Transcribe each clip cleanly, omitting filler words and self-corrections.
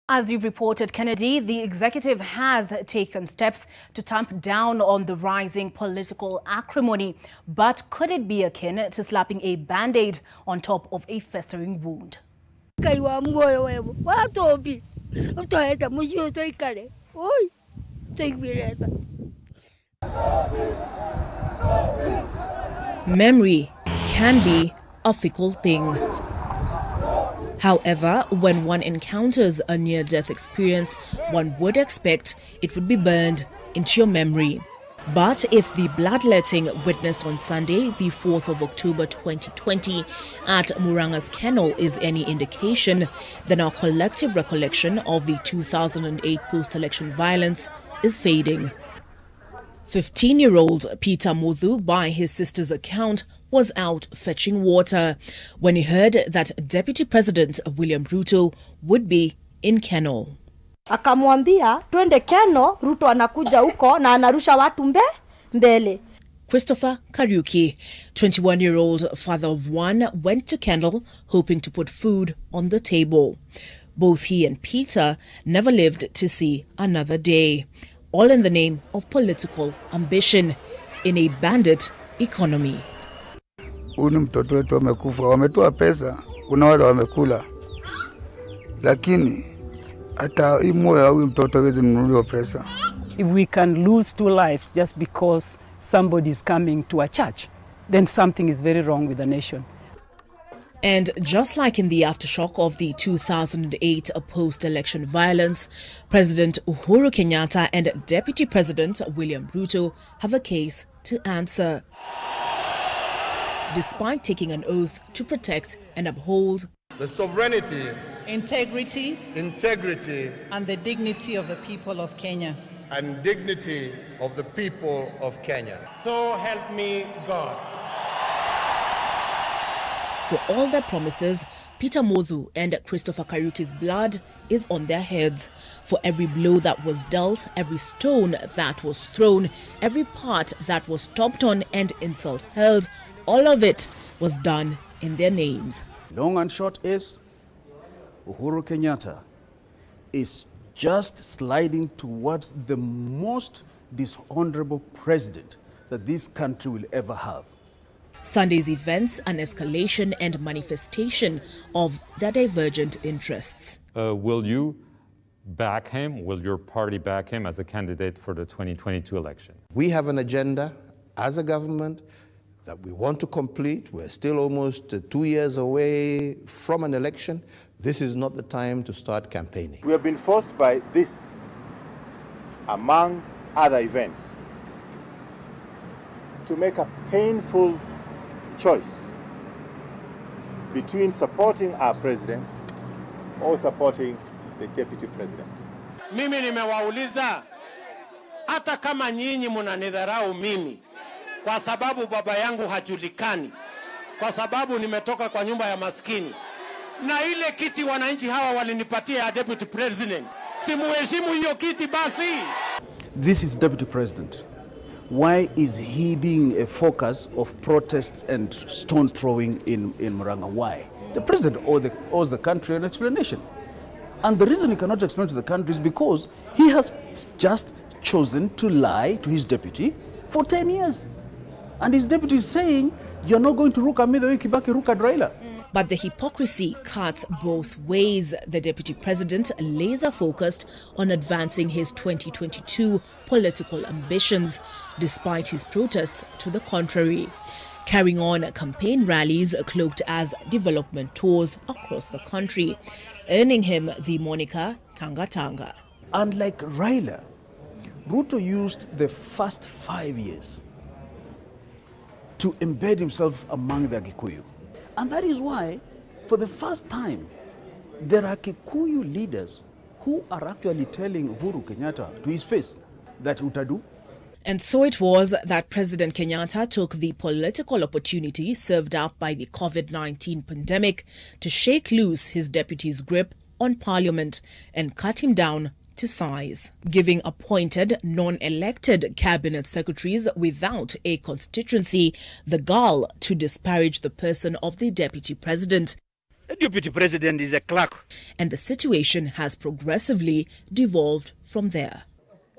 As you've reported, Kennedy, the executive has taken steps to tamp down on the rising political acrimony. But could it be akin to slapping a bandaid on top of a festering wound? Memory can be a fickle thing. However, when one encounters a near-death experience, one would expect it would be burned into your memory. But if the bloodletting witnessed on Sunday, the 4th of October 2020, at Muranga's kennel is any indication, then our collective recollection of the 2008 post-election violence is fading. 15-year-old Peter Muthu, by his sister's account, was out fetching water when he heard that Deputy President William Ruto would be in kennel. Akamwambia twende kennel, Ruto anakuja huko na anarusha watu mbele. Christopher Kariuki, 21-year-old father of one, went to kennel hoping to put food on the table. Both he and Peter never lived to see another day, all in the name of political ambition in a bandit economy. Mtoto wetu amekufa, wametoa pesa, kuna wale wamekula. Lakini hata moyo wa mtoto hawezi nunuliwa pesa. If we can lose 2 lives just because somebody is coming to a church, then something is very wrong with the nation. And just like in the aftershock of the 2008 post-election violence, President Uhuru Kenyatta and Deputy President William Ruto have a case to answer. Despite taking an oath to protect and uphold the sovereignty, integrity, and the dignity of the people of Kenya. So help me God. For all their promises, Peter Muthu and Christopher Kariuki's blood is on their heads. For every blow that was dealt, every stone that was thrown, every part that was stomped on and insult hurled, all of it was done in their names. Long and short is, Uhuru Kenyatta is just sliding towards the most dishonourable president that this country will ever have. Sunday's events, an escalation and manifestation of their divergent interests. Will you back him? Will your party back him as a candidate for the 2022 election? We have an agenda as a government that we want to complete. We're still almost 2 years away from an election. This is not the time to start campaigning. We have been forced by this, among other events, to make a painful choice between supporting our president or supporting the deputy president. Mimi nimewauliza, hata kama nyinyi mnanidharau mimi kwa sababu baba yangu hajulikani, kwa sababu nimetoka kwa nyumba ya maskini, na ile kiti wananchi hawa walinipatia ya deputy president, simuheshimu hiyo kiti basi? This is deputy president. Why is he being a focus of protests and stone throwing in Muranga? Why? The president owes the country an explanation. And the reason he cannot explain to the country is because he has just chosen to lie to his deputy for 10 years. And his deputy is saying, you're not going to ruka me the way Kibaki rukad Raila. But the hypocrisy cuts both ways. The deputy president laser-focused on advancing his 2022 political ambitions, despite his protests to the contrary, carrying on campaign rallies cloaked as development tours across the country, earning him the moniker Tanga Tanga. Unlike Raila, Ruto used the first 5 years to embed himself among the Kikuyu. And that is why, for the first time, there are Kikuyu leaders who are actually telling Uhuru Kenyatta to his face that utadu. And so it was that President Kenyatta took the political opportunity served up by the COVID-19 pandemic to shake loose his deputy's grip on Parliament and cut him down to size, giving appointed non-elected cabinet secretaries without a constituency the gall to disparage the person of the deputy president. The deputy president is a clerk. And the situation has progressively devolved from there.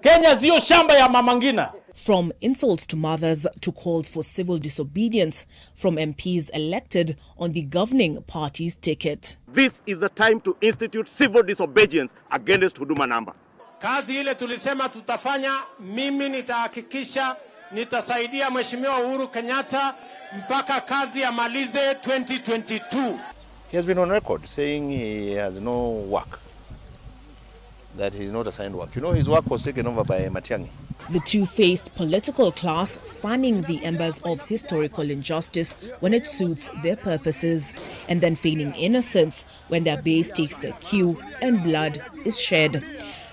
Kenya sio shamba ya mama ngina. From insults to mothers to calls for civil disobedience from MPs elected on the governing party's ticket. This is the time to institute civil disobedience against Huduma Number. Kazi ile tulisema tutafanya, mimi nitahakikisha nitasaidia Mheshimiwa Uhuru Kenyatta mpaka kazi amalize 2022. He has been on record saying he has no work, that he is not assigned work. You know, his work was taken over by Matiang'i. The two-faced political class fanning the embers of historical injustice when it suits their purposes, and then feigning innocence when their base takes their cue and blood is shed.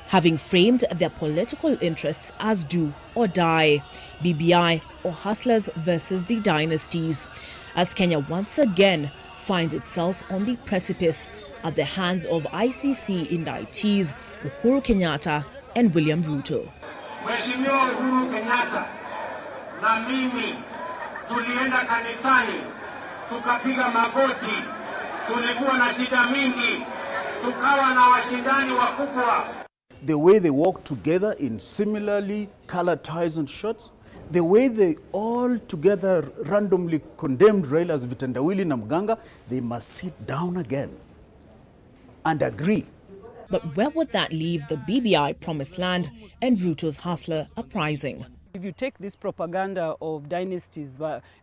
Having framed their political interests as do or die, BBI or hustlers versus the dynasties, as Kenya once again finds itself on the precipice at the hands of ICC indictees Uhuru Kenyatta and William Ruto. Mheshimiwa Uhuru Kenyatta na mimi tulienda kanisani, tukapiga magoti, tulikuwa na shida mingi, tukawa na washindani wakubwa. The way they walk together in similarly colored ties and shirts, the way they all together randomly condemned Raila as Vitendawili na Mganga, they must sit down again and agree. But where would that leave the BBI promised land and Ruto's hustler uprising? If you take this propaganda of dynasties,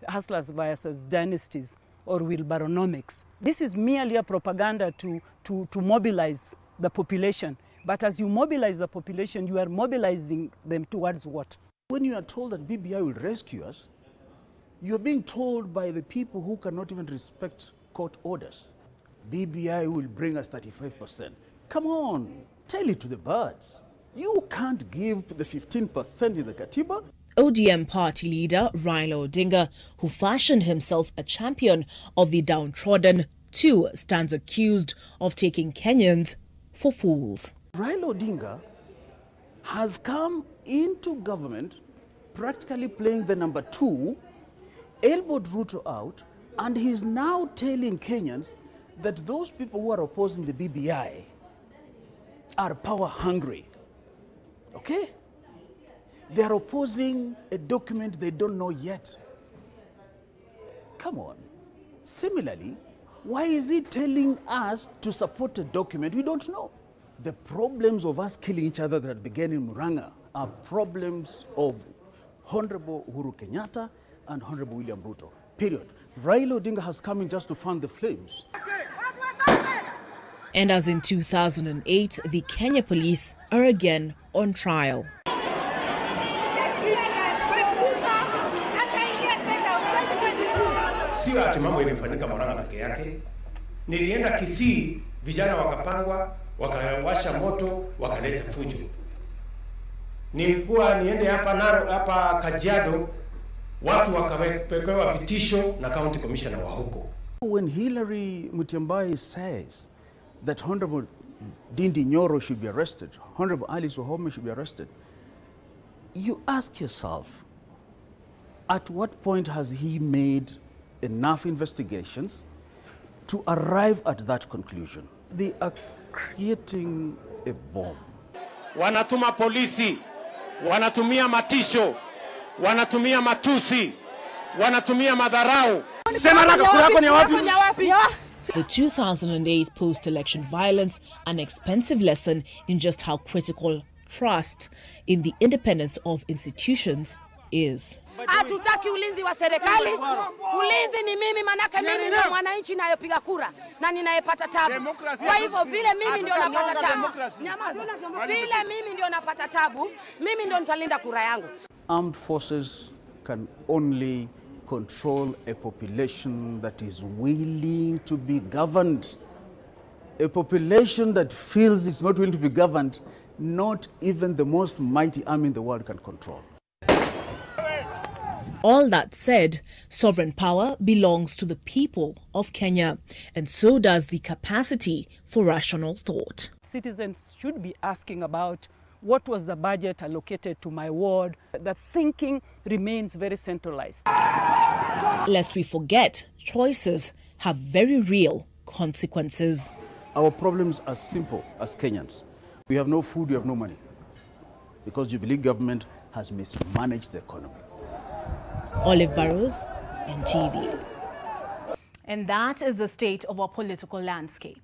hustlers versus dynasties, or Wilbaronomics, this is merely a propaganda to mobilize the population. But as you mobilize the population, you are mobilizing them towards what? When you are told that BBI will rescue us, you are being told by the people who cannot even respect court orders. BBI will bring us 35%. Come on, tell it to the birds. You can't give the 15% in the Katiba. ODM party leader Raila Odinga, who fashioned himself a champion of the downtrodden, too stands accused of taking Kenyans for fools. Raila Odinga has come into government practically playing the number 2, elbowed Ruto out, and he's now telling Kenyans that those people who are opposing the BBI are power hungry. Okay? They are opposing a document they don't know yet. Come on. Similarly, why is he telling us to support a document we don't know? The problems of us killing each other that began in Murang'a are problems of Honorable Uhuru Kenyatta and Honorable William Ruto. Period. Raila Odinga has come in just to fan the flames. And as in 2008, the Kenya police are again on trial. Sio ati mambo imefanyika Murang'a peke yake. Nilienda Kisii, vijana wakapangwa, wakawasha moto, wakaleta fujo. Nilikuwa niende hapa Kajiado, watu wakapewa vitisho na county commissioner wa huko. When Hillary Mutyambai says that Honorable Dindi Nyoro should be arrested, Honorable Alice Wahome should be arrested, you ask yourself, at what point has he made enough investigations to arrive at that conclusion? They are creating a bomb. Wanatuma polisi, wanatumia matisho, wanatumia matusi, wanatumia madharau. The 2008 post-election violence, an expensive lesson in just how critical trust in the independence of institutions is. Hatutaki ulinzi wa serikali. Ulinzi ni mimi, manake mimi ndio mwananchi nayopiga kura na ninayepata tabu. Kwa hivyo vile mimi ndio napata tabu. Nyamaza. Vile mimi ndio napata tabu, mimi ndio nitalinda kura yangu. Armed forces can only control a population that is willing to be governed. A population that feels it's not willing to be governed, not even the most mighty army in the world can control. All that said, sovereign power belongs to the people of Kenya, and so does the capacity for rational thought. Citizens should be asking about what was the budget allocated to my ward. The thinking remains very centralized. Lest we forget, choices have very real consequences. Our problems are simple as Kenyans. We have no food, we have no money. Because Jubilee government has mismanaged the economy. Olive Burrows, NTV. And that is the state of our political landscape.